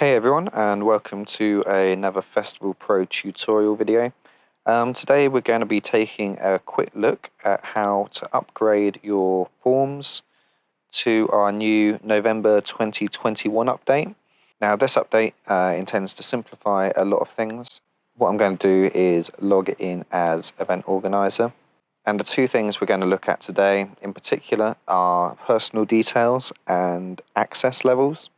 Hey everyone, and welcome to another Festival Pro tutorial video. Today we're going to be taking a quick look at how to upgrade your forms to our new November 2021 update. Now this update intends to simplify a lot of things. What I'm going to do is log in as event organizer. And the two things we're going to look at today in particular are personal details and access levels.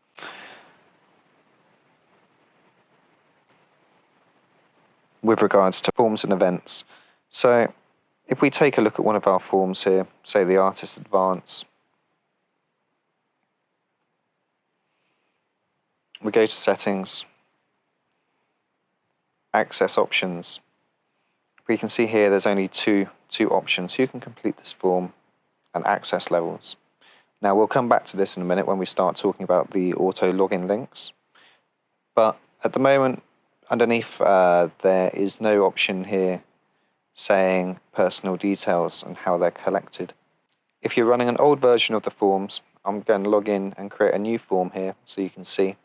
With regards to forms and events. So if we take a look at one of our forms here, say the Artist Advance, we go to Settings, Access Options. We can see here there's only two options: who can complete this form and access levels. Now we'll come back to this in a minute when we start talking about the auto login links. But at the moment, underneath there is no option here saying personal details and how they're collected. If you're running an old version of the forms, I'm going to log in and create a new form here so you can see.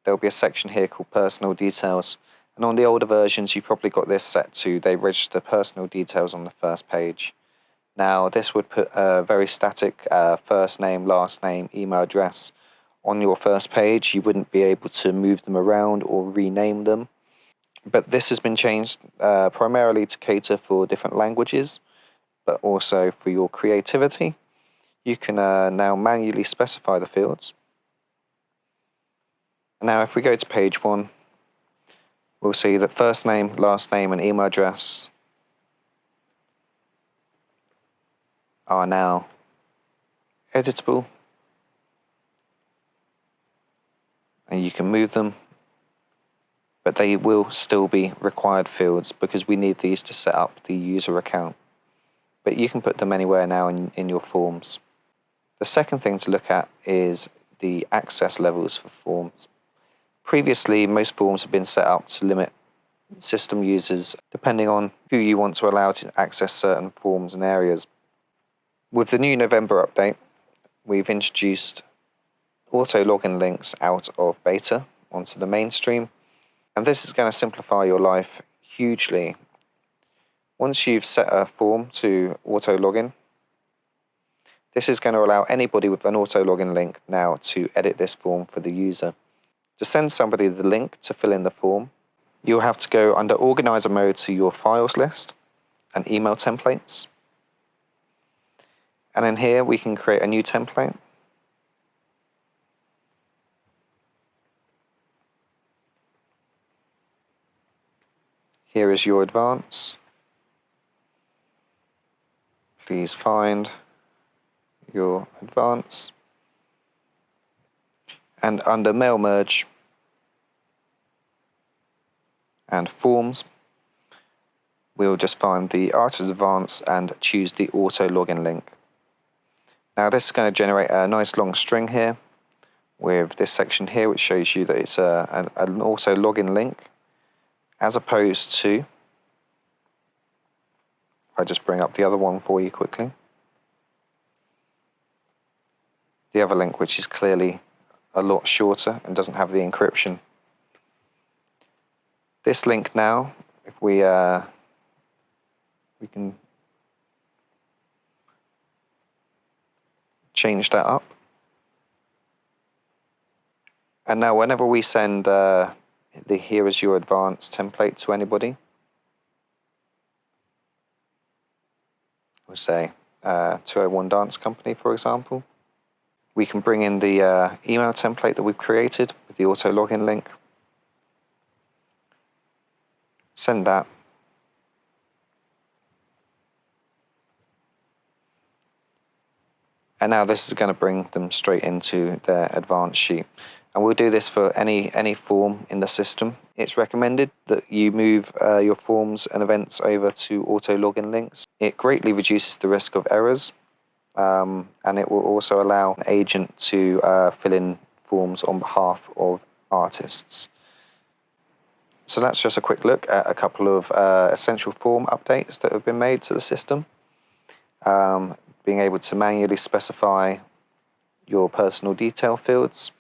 There'll be a section here called personal details, and on the older versions you probably got this set to they register personal details on the first page. Now this would put a very static first name, last name, email address on your first page. You wouldn't be able to move them around or rename them. But this has been changed primarily to cater for different languages, but also for your creativity. You can now manually specify the fields. Now if we go to page 1, we'll see that first name, last name and email address are now editable. And you can move them, but they will still be required fields because we need these to set up the user account. But you can put them anywhere now in your forms. The second thing to look at is the access levels for forms. Previously, most forms have been set up to limit system users depending on who you want to allow to access certain forms and areas. With the new November update, we've introduced auto login links out of beta onto the mainstream, and this is going to simplify your life hugely. Once you've set a form to auto login, this is going to allow anybody with an auto login link now to edit this form for the user. To send somebody the link to fill in the form, you'll have to go under organizer mode to your files list and email templates, and in here we can create a new template. Here is your advance. Please find your advance. And under mail merge and forms, we'll just find the Artist Advance and choose the auto login link. Now this is going to generate a nice long string here with this section here which shows you that it's an auto login link, as opposed to, I'll just bring up the other one for you quickly. The other link, which is clearly a lot shorter and doesn't have the encryption. This link now, if we can change that up. And now whenever we send the here is your advance template to anybody, we'll say 201 Dance Company for example, we can bring in the email template that we've created with the auto login link, send that, and now this is going to bring them straight into their advance sheet. And we'll do this for any form in the system. It's recommended that you move your forms and events over to auto login links. It greatly reduces the risk of errors, and it will also allow an agent to fill in forms on behalf of artists. So that's just a quick look at a couple of essential form updates that have been made to the system. Being able to manually specify your personal detail fields,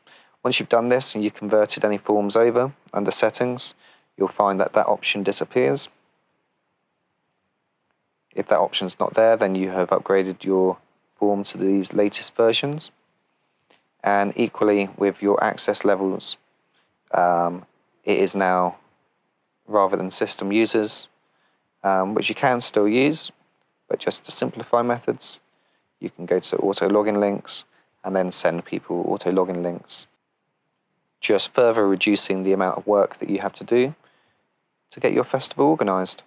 Once you've done this and you've converted any forms over under settings, you'll find that that option disappears. If that option's not there, then you have upgraded your form to these latest versions. And equally with your access levels, it is now, rather than system users, which you can still use, but just to simplify methods, you can go to auto login links and then send people auto login links, just further reducing the amount of work that you have to do to get your festival organised.